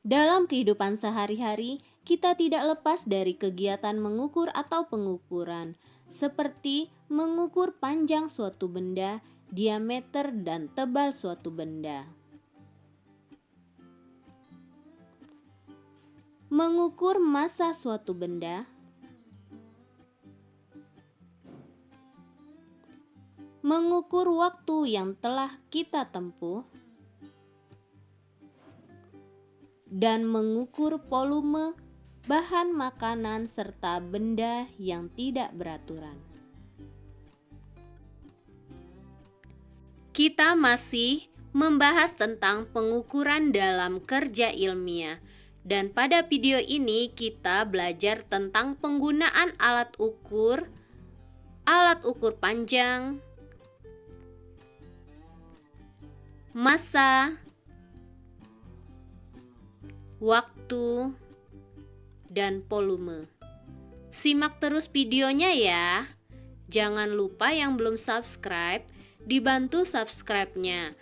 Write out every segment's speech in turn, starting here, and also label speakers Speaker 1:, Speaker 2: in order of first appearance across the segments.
Speaker 1: Dalam kehidupan sehari-hari, kita tidak lepas dari kegiatan mengukur atau pengukuran, seperti mengukur panjang suatu benda, diameter dan tebal suatu benda. Mengukur massa suatu benda, mengukur waktu yang telah kita tempuh, dan mengukur volume bahan makanan serta benda yang tidak beraturan. Kita masih membahas tentang pengukuran dalam kerja ilmiah, dan pada video ini kita belajar tentang penggunaan alat ukur panjang, massa, waktu, dan volume. Simak terus videonya ya. Jangan lupa yang belum subscribe, dibantu subscribe-nya.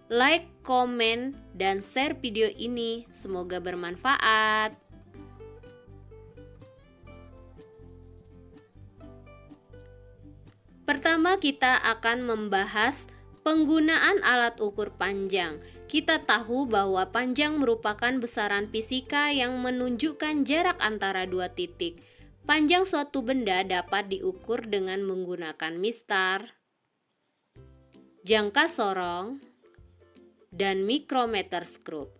Speaker 1: Like, komen, dan share video ini. Semoga bermanfaat. Pertama, kita akan membahas penggunaan alat ukur panjang. Kita tahu bahwa panjang merupakan besaran fisika yang menunjukkan jarak antara dua titik. Panjang suatu benda dapat diukur dengan menggunakan mistar, jangka sorong, dan micrometer scope.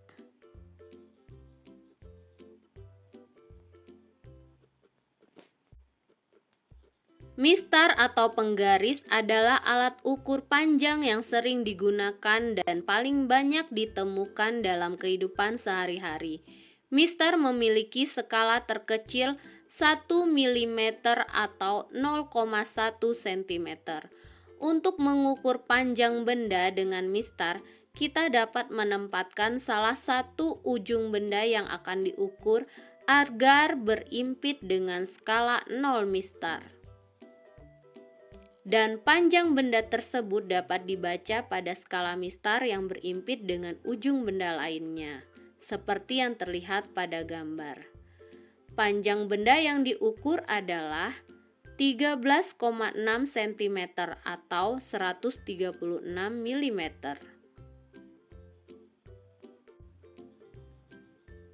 Speaker 1: Mistar atau penggaris adalah alat ukur panjang yang sering digunakan dan paling banyak ditemukan dalam kehidupan sehari-hari. Mistar memiliki skala terkecil 1 mm atau 0,1 cm. Untuk mengukur panjang benda dengan mistar, kita dapat menempatkan salah satu ujung benda yang akan diukur agar berimpit dengan skala 0 mistar. Dan panjang benda tersebut dapat dibaca pada skala mistar yang berimpit dengan ujung benda lainnya, seperti yang terlihat pada gambar. Panjang benda yang diukur adalah 13,6 cm atau 136 mm.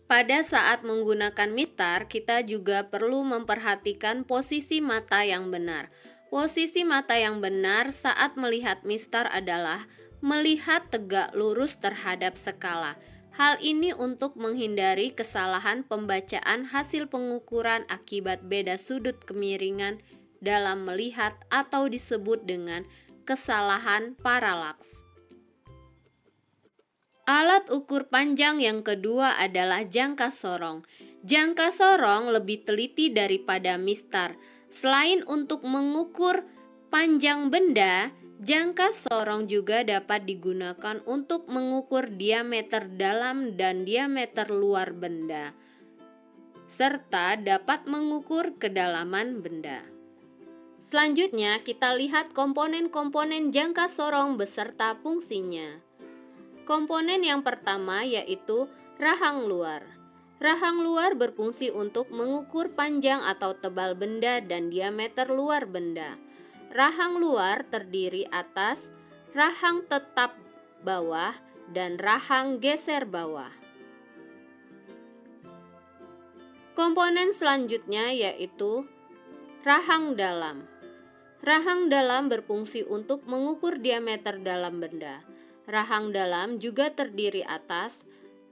Speaker 1: Pada saat menggunakan mistar, kita juga perlu memperhatikan posisi mata yang benar. Posisi mata yang benar saat melihat mistar adalah melihat tegak lurus terhadap skala. Hal ini untuk menghindari kesalahan pembacaan hasil pengukuran akibat beda sudut kemiringan dalam melihat atau disebut dengan kesalahan paralaks. Alat ukur panjang yang kedua adalah jangka sorong. Jangka sorong lebih teliti daripada mistar. Selain untuk mengukur panjang benda, jangka sorong juga dapat digunakan untuk mengukur diameter dalam dan diameter luar benda, serta dapat mengukur kedalaman benda. Selanjutnya, kita lihat komponen-komponen jangka sorong beserta fungsinya. Komponen yang pertama yaitu rahang luar. Rahang luar berfungsi untuk mengukur panjang atau tebal benda dan diameter luar benda. Rahang luar terdiri atas rahang tetap bawah dan rahang geser bawah. Komponen selanjutnya yaitu rahang dalam. Rahang dalam berfungsi untuk mengukur diameter dalam benda. Rahang dalam juga terdiri atas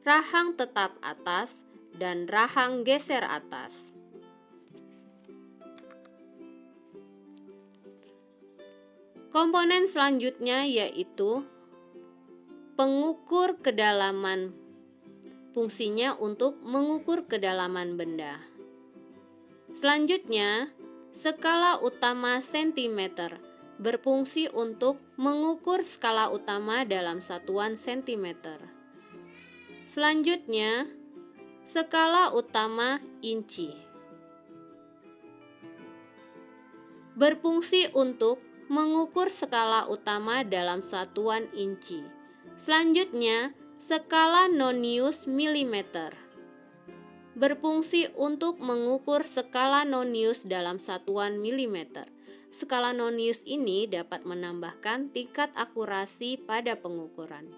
Speaker 1: rahang tetap atas dan rahang geser atas. Komponen selanjutnya yaitu pengukur kedalaman. Fungsinya untuk mengukur kedalaman benda. Selanjutnya, skala utama sentimeter berfungsi untuk mengukur skala utama dalam satuan sentimeter. Selanjutnya, skala utama inci berfungsi untuk mengukur skala utama dalam satuan inci. Selanjutnya, Skala Nonius milimeter berfungsi untuk mengukur skala Nonius dalam satuan milimeter. Skala Nonius ini dapat menambahkan tingkat akurasi pada pengukuran.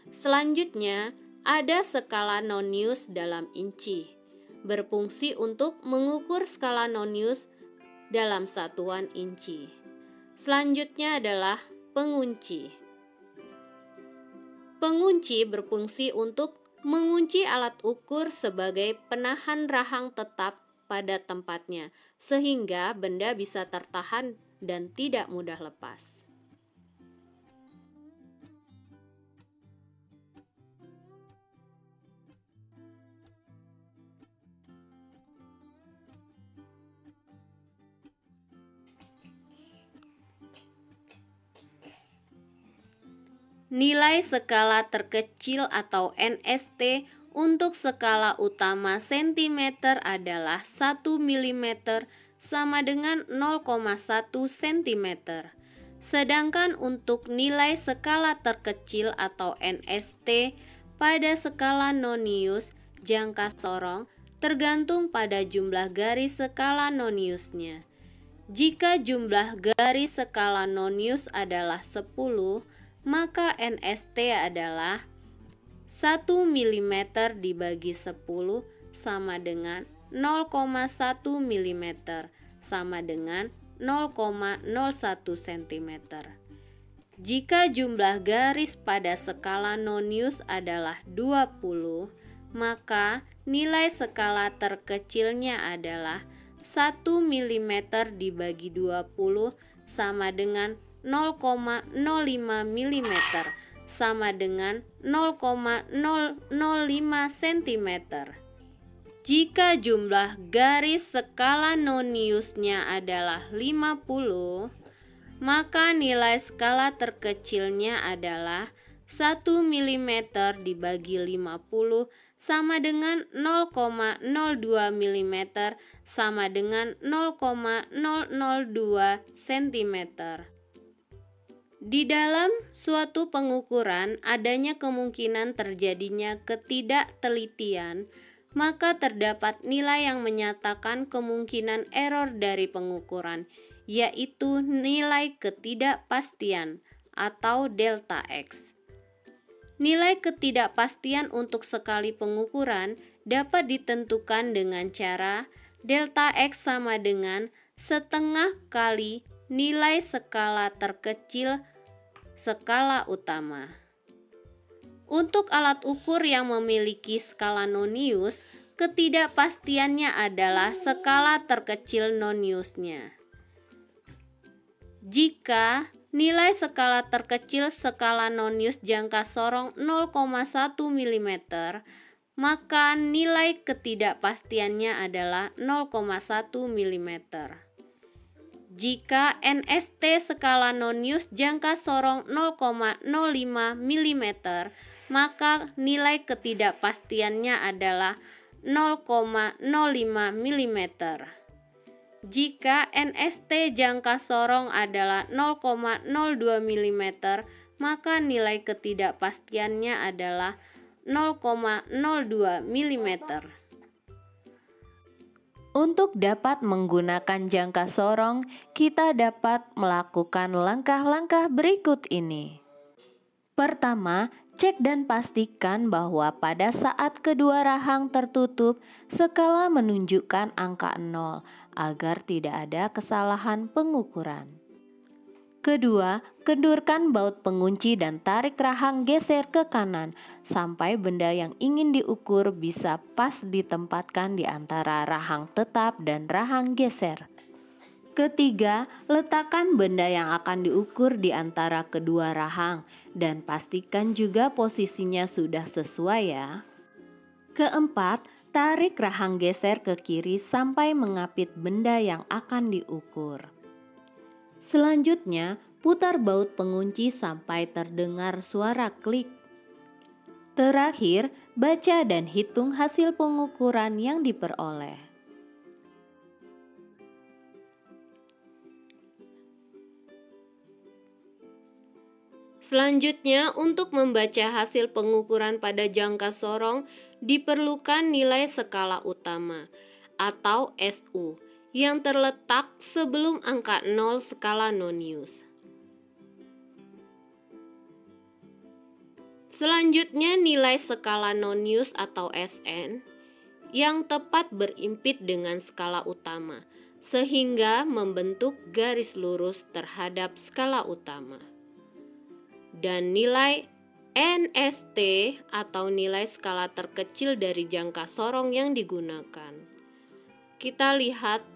Speaker 1: Selanjutnya, ada skala Nonius dalam inci, berfungsi untuk mengukur skala Nonius dalam satuan inci. Selanjutnya adalah pengunci. Pengunci berfungsi untuk mengunci alat ukur sebagai penahan rahang tetap pada tempatnya, sehingga benda bisa tertahan dan tidak mudah lepas. Nilai skala terkecil atau NST untuk skala utama cm adalah 1 mm sama dengan 0,1 cm. Sedangkan untuk nilai skala terkecil atau NST pada skala Nonius jangka sorong tergantung pada jumlah garis skala Noniusnya. Jika jumlah garis skala Nonius adalah 10, maka NST adalah 1 mm dibagi 10 sama dengan 0,1 mm sama dengan 0,01 cm. Jika jumlah garis pada skala Nonius adalah 20, maka nilai skala terkecilnya adalah 1 mm dibagi 20 sama dengan 0,05 mm sama dengan 0,005 cm. Jika jumlah garis skala Noniusnya adalah 50, maka nilai skala terkecilnya adalah 1 mm dibagi 50 sama dengan 0,02 mm sama dengan 0,002 cm. Di dalam suatu pengukuran adanya kemungkinan terjadinya ketidaktelitian, maka terdapat nilai yang menyatakan kemungkinan error dari pengukuran, yaitu nilai ketidakpastian atau delta X. Nilai ketidakpastian untuk sekali pengukuran dapat ditentukan dengan cara delta X sama dengan setengah kali nilai skala terkecil skala utama. Untuk alat ukur yang memiliki skala Nonius, ketidakpastiannya adalah skala terkecil Noniusnya. Jika nilai skala terkecil skala Nonius jangka sorong 0,1 mm, maka nilai ketidakpastiannya adalah 0,1 mm. Jika NST skala Nonius jangka sorong 0,05 mm, maka nilai ketidakpastiannya adalah 0,05 mm. Jika NST jangka sorong adalah 0,02 mm, maka nilai ketidakpastiannya adalah 0,02 mm. Untuk dapat menggunakan jangka sorong, kita dapat melakukan langkah-langkah berikut ini. Pertama, cek dan pastikan bahwa pada saat kedua rahang tertutup, skala menunjukkan angka 0 agar tidak ada kesalahan pengukuran. Kedua, kendurkan baut pengunci dan tarik rahang geser ke kanan sampai benda yang ingin diukur bisa pas ditempatkan di antara rahang tetap dan rahang geser. Ketiga, letakkan benda yang akan diukur di antara kedua rahang dan pastikan juga posisinya sudah sesuai ya. Keempat, tarik rahang geser ke kiri sampai mengapit benda yang akan diukur. Selanjutnya, putar baut pengunci sampai terdengar suara klik. Terakhir, baca dan hitung hasil pengukuran yang diperoleh. Selanjutnya, untuk membaca hasil pengukuran pada jangka sorong, diperlukan nilai skala utama atau SU yang terletak sebelum angka 0 skala Nonius. Selanjutnya, nilai skala Nonius atau SN yang tepat berimpit dengan skala utama, sehingga membentuk garis lurus terhadap skala utama. Dan nilai NST atau nilai skala terkecil dari jangka sorong yang digunakan. Kita lihat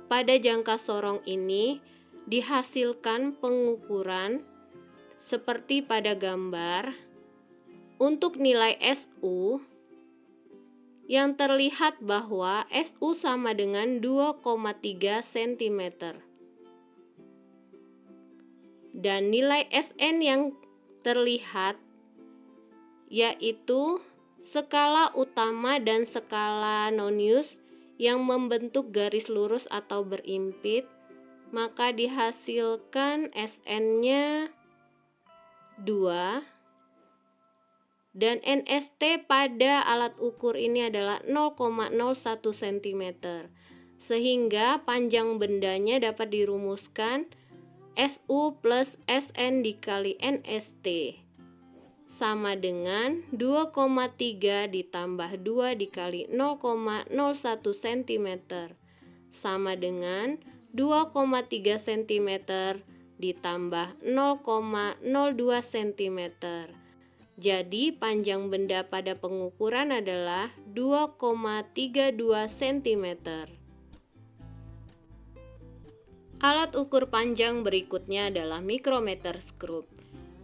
Speaker 1: pada jangka sorong ini dihasilkan pengukuran seperti pada gambar. Untuk nilai SU yang terlihat bahwa SU sama dengan 2,3 cm. Dan nilai SN yang terlihat yaitu skala utama dan skala Nonius yang membentuk garis lurus atau berimpit, maka dihasilkan SN-nya 2 dan NST pada alat ukur ini adalah 0,01 cm, sehingga panjang bendanya dapat dirumuskan SU plus SN dikali NST sama dengan 2,3 ditambah 2 dikali 0,01 cm sama dengan 2,3 cm ditambah 0,02 cm. Jadi panjang benda pada pengukuran adalah 2,32 cm. Alat ukur panjang berikutnya adalah mikrometer skrup.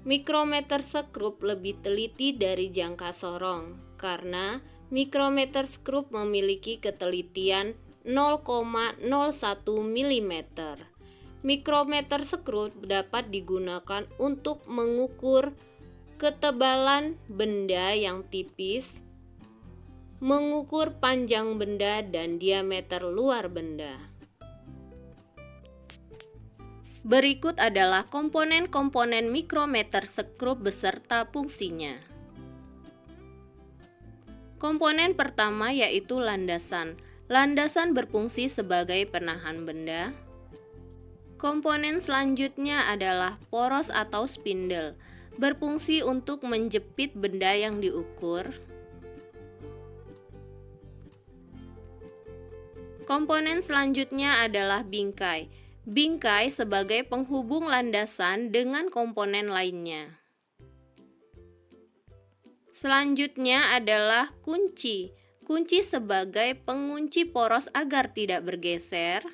Speaker 1: Mikrometer skrup lebih teliti dari jangka sorong karena mikrometer skrup memiliki ketelitian 0,01 mm. Mikrometer skrup dapat digunakan untuk mengukur ketebalan benda yang tipis, mengukur panjang benda dan diameter luar benda. Berikut adalah komponen-komponen mikrometer skrup beserta fungsinya. Komponen pertama yaitu landasan. Landasan berfungsi sebagai penahan benda. Komponen selanjutnya adalah poros atau spindle, berfungsi untuk menjepit benda yang diukur. Komponen selanjutnya adalah bingkai. Bingkai sebagai penghubung landasan dengan komponen lainnya. Selanjutnya adalah kunci. Kunci sebagai pengunci poros agar tidak bergeser.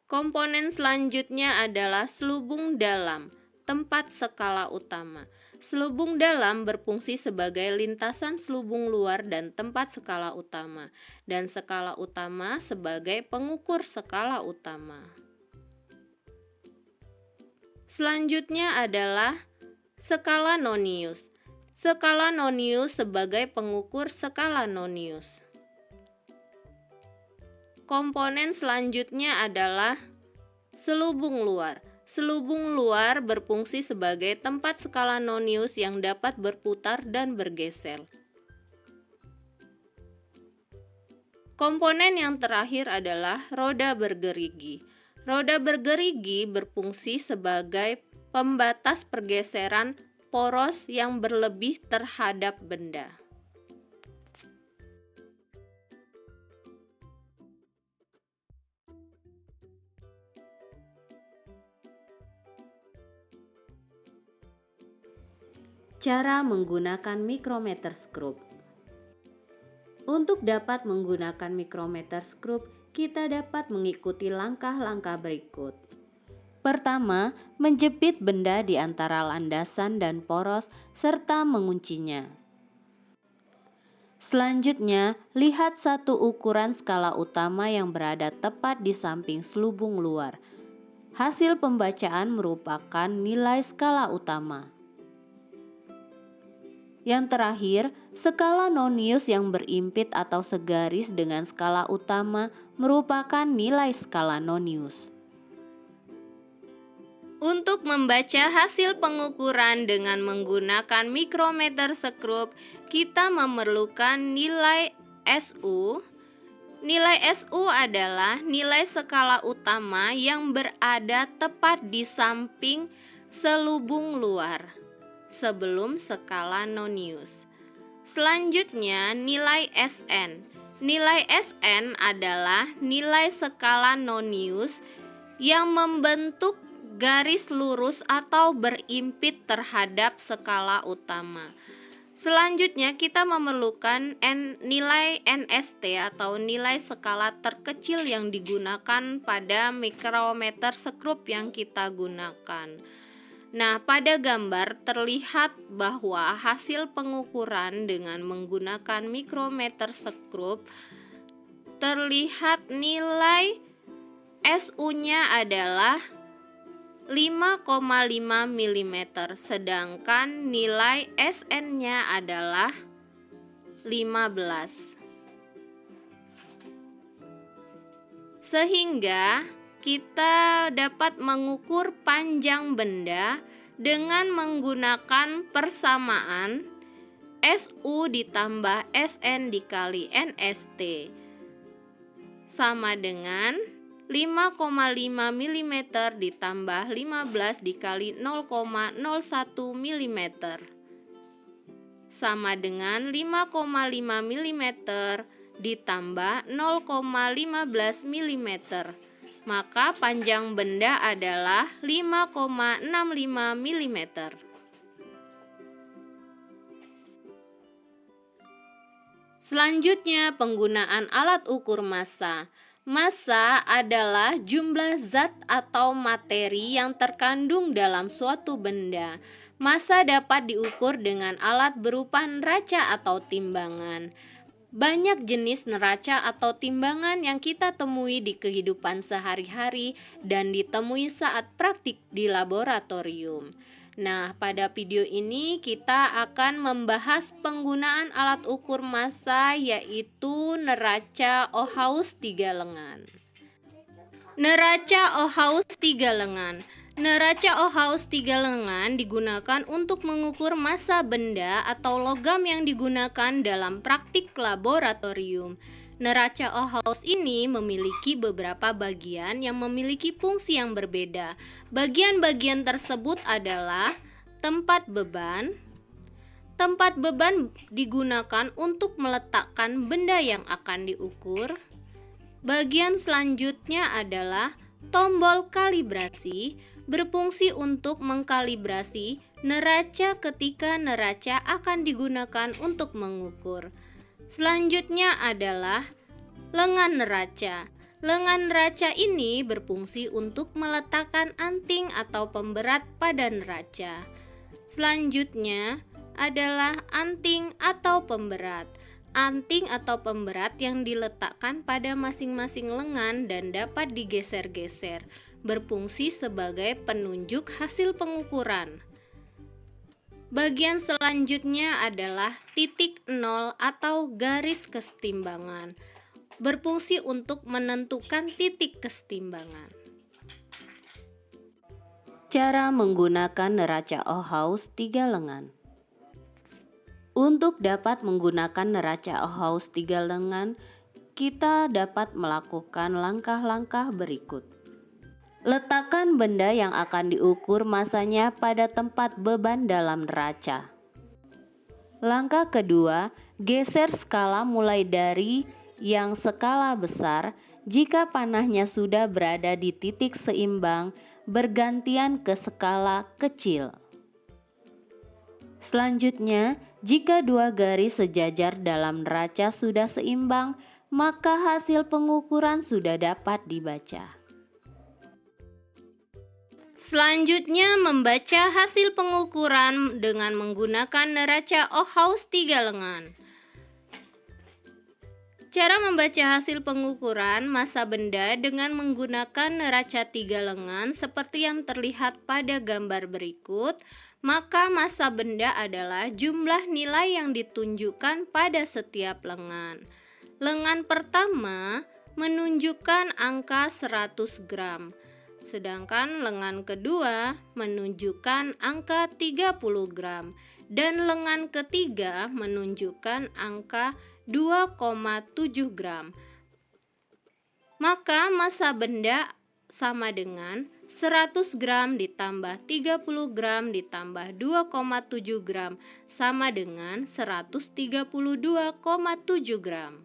Speaker 1: Komponen selanjutnya adalah selubung dalam, tempat skala utama. Selubung dalam berfungsi sebagai lintasan selubung luar dan tempat skala utama, dan skala utama sebagai pengukur skala utama. Selanjutnya adalah skala Nonius. Skala Nonius sebagai pengukur skala Nonius. Komponen selanjutnya adalah selubung luar. Selubung luar berfungsi sebagai tempat skala Nonius yang dapat berputar dan bergeser. Komponen yang terakhir adalah roda bergerigi. Roda bergerigi berfungsi sebagai pembatas pergeseran poros yang berlebih terhadap benda. Cara menggunakan mikrometer skrup. Untuk dapat menggunakan mikrometer skrup, kita dapat mengikuti langkah-langkah berikut. Pertama, menjepit benda di antara landasan dan poros serta menguncinya. Selanjutnya, lihat satu ukuran skala utama yang berada tepat di samping selubung luar. Hasil pembacaan merupakan nilai skala utama. Yang terakhir, skala Nonius yang berimpit atau segaris dengan skala utama merupakan nilai skala Nonius. Untuk membaca hasil pengukuran dengan menggunakan mikrometer sekrup, kita memerlukan nilai SU. Nilai SU adalah nilai skala utama yang berada tepat di samping selubung luar sebelum skala nonius. Selanjutnya, nilai SN. Nilai SN adalah nilai skala nonius yang membentuk garis lurus atau berimpit terhadap skala utama. Selanjutnya kita memerlukan nilai NST atau nilai skala terkecil yang digunakan pada mikrometer sekrup yang kita gunakan. Nah, pada gambar terlihat bahwa hasil pengukuran dengan menggunakan mikrometer sekrup terlihat nilai SU-nya adalah 5,5 mm, sedangkan nilai SN-nya adalah 15. Sehingga kita dapat mengukur panjang benda dengan menggunakan persamaan SU ditambah SN dikali NST sama dengan 5,5 mm ditambah 15 dikali 0,01 mm sama dengan 5,5 mm ditambah 0,15 mm. Maka panjang benda adalah 5,65 mm. Selanjutnya, penggunaan alat ukur massa. Massa adalah jumlah zat atau materi yang terkandung dalam suatu benda. Massa dapat diukur dengan alat berupa neraca atau timbangan. Banyak jenis neraca atau timbangan yang kita temui di kehidupan sehari-hari dan ditemui saat praktik di laboratorium. Nah, pada video ini kita akan membahas penggunaan alat ukur massa, yaitu neraca Ohaus 3 lengan. Neraca Ohaus 3 lengan. Neraca Ohaus 3 lengan digunakan untuk mengukur massa benda atau logam yang digunakan dalam praktik laboratorium. Neraca Ohaus ini memiliki beberapa bagian yang memiliki fungsi yang berbeda. Bagian-bagian tersebut adalah tempat beban. Tempat beban digunakan untuk meletakkan benda yang akan diukur. Bagian selanjutnya adalah tombol kalibrasi, berfungsi untuk mengkalibrasi neraca ketika neraca akan digunakan untuk mengukur. Selanjutnya adalah lengan neraca. Lengan neraca ini berfungsi untuk meletakkan anting atau pemberat pada neraca. Selanjutnya adalah anting atau pemberat. Anting atau pemberat yang diletakkan pada masing-masing lengan dan dapat digeser-geser, berfungsi sebagai penunjuk hasil pengukuran. Bagian selanjutnya adalah titik nol atau garis kesetimbangan, berfungsi untuk menentukan titik kesetimbangan. Cara menggunakan neraca Ohaus 3 lengan. Untuk dapat menggunakan neraca Ohaus 3 lengan, kita dapat melakukan langkah-langkah berikut. Letakkan benda yang akan diukur massanya pada tempat beban dalam neraca. Langkah kedua, geser skala mulai dari yang skala besar. Jika panahnya sudah berada di titik seimbang, bergantian ke skala kecil. Selanjutnya, jika dua garis sejajar dalam neraca sudah seimbang, maka hasil pengukuran sudah dapat dibaca. Selanjutnya, membaca hasil pengukuran dengan menggunakan neraca Ohaus 3 lengan. Cara membaca hasil pengukuran massa benda dengan menggunakan neraca 3 lengan seperti yang terlihat pada gambar berikut, maka massa benda adalah jumlah nilai yang ditunjukkan pada setiap lengan. Lengan pertama menunjukkan angka 100 gram. Sedangkan lengan kedua menunjukkan angka 30 gram dan lengan ketiga menunjukkan angka 2,7 gram. Maka massa benda sama dengan 100 gram ditambah 30 gram ditambah 2,7 gram sama dengan 132,7 gram.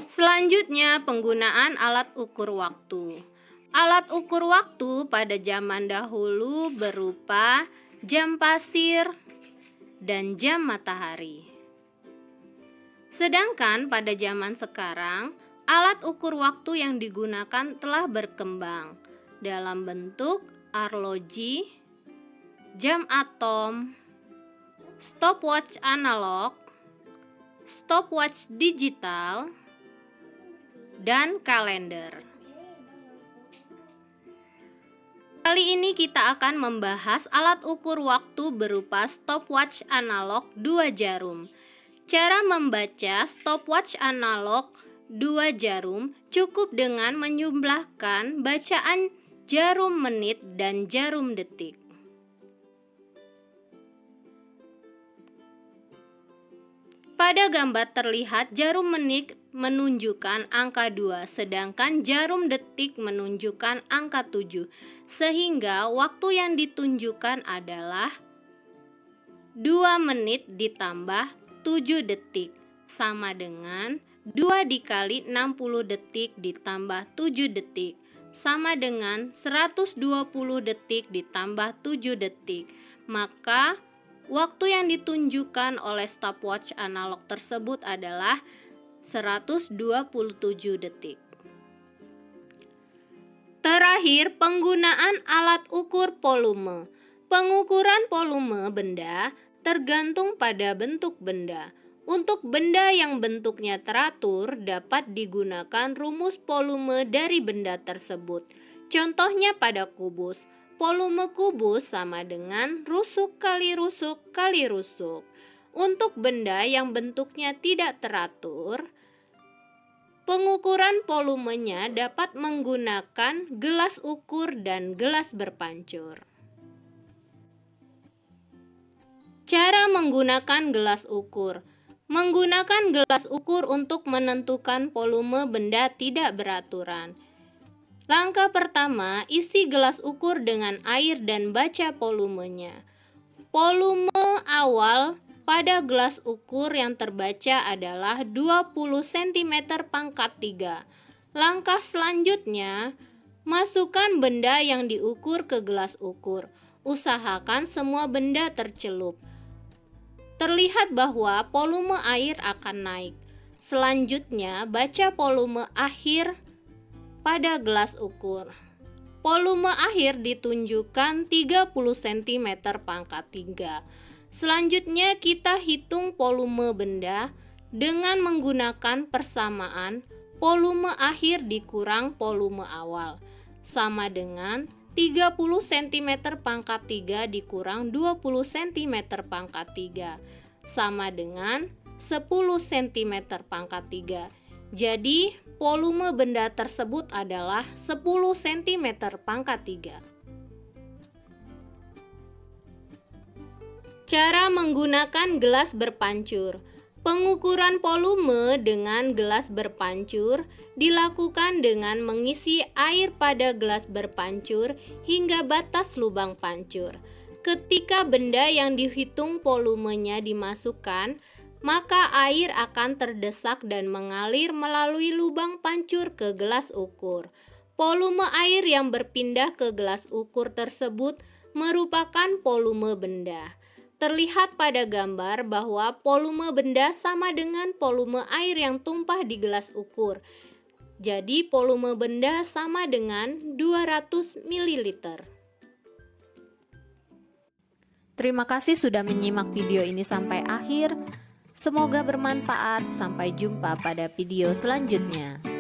Speaker 1: Selanjutnya, penggunaan alat ukur waktu. Alat ukur waktu pada zaman dahulu berupa jam pasir dan jam matahari. Sedangkan pada zaman sekarang, alat ukur waktu yang digunakan telah berkembang dalam bentuk arloji, jam atom, stopwatch analog, stopwatch digital, dan kalender. Kali ini kita akan membahas alat ukur waktu berupa stopwatch analog 2 jarum. Cara membaca stopwatch analog 2 jarum cukup dengan menjumlahkan bacaan jarum menit dan jarum detik. Pada gambar terlihat jarum menit menunjukkan angka 2, sedangkan jarum detik menunjukkan angka 7, sehingga waktu yang ditunjukkan adalah 2 menit ditambah 7 detik, sama dengan 2 dikali 60 detik ditambah 7 detik, sama dengan 120 detik ditambah 7 detik. Maka waktu yang ditunjukkan oleh stopwatch analog tersebut adalah 127 detik. Terakhir, penggunaan alat ukur volume. Pengukuran volume benda tergantung pada bentuk benda. Untuk benda yang bentuknya teratur, dapat digunakan rumus volume dari benda tersebut. Contohnya pada kubus. Volume kubus sama dengan rusuk kali rusuk kali rusuk. Untuk benda yang bentuknya tidak teratur, pengukuran volumenya dapat menggunakan gelas ukur dan gelas berpancur. Cara menggunakan gelas ukur. Menggunakan gelas ukur untuk menentukan volume benda tidak beraturan. Langkah pertama, isi gelas ukur dengan air dan baca volumenya. Volume awal pada gelas ukur yang terbaca adalah 20 cm pangkat 3. Langkah selanjutnya, masukkan benda yang diukur ke gelas ukur. Usahakan semua benda tercelup. Terlihat bahwa volume air akan naik. Selanjutnya, baca volume akhir pada gelas ukur. Volume akhir ditunjukkan 30 cm pangkat 3. Selanjutnya kita hitung volume benda dengan menggunakan persamaan volume akhir dikurang volume awal, sama dengan 30 cm pangkat 3 dikurang 20 cm pangkat 3, sama dengan 10 cm pangkat 3. Jadi, volume benda tersebut adalah 10 cm pangkat 3. Cara menggunakan gelas berpancur. Pengukuran volume dengan gelas berpancur dilakukan dengan mengisi air pada gelas berpancur hingga batas lubang pancur. Ketika benda yang dihitung volumenya dimasukkan, maka air akan terdesak dan mengalir melalui lubang pancur ke gelas ukur. Volume air yang berpindah ke gelas ukur tersebut merupakan volume benda. Terlihat pada gambar bahwa volume benda sama dengan volume air yang tumpah di gelas ukur. Jadi volume benda sama dengan 200 ml. Terima kasih sudah menyimak video ini sampai akhir. Semoga bermanfaat. Sampai jumpa pada video selanjutnya.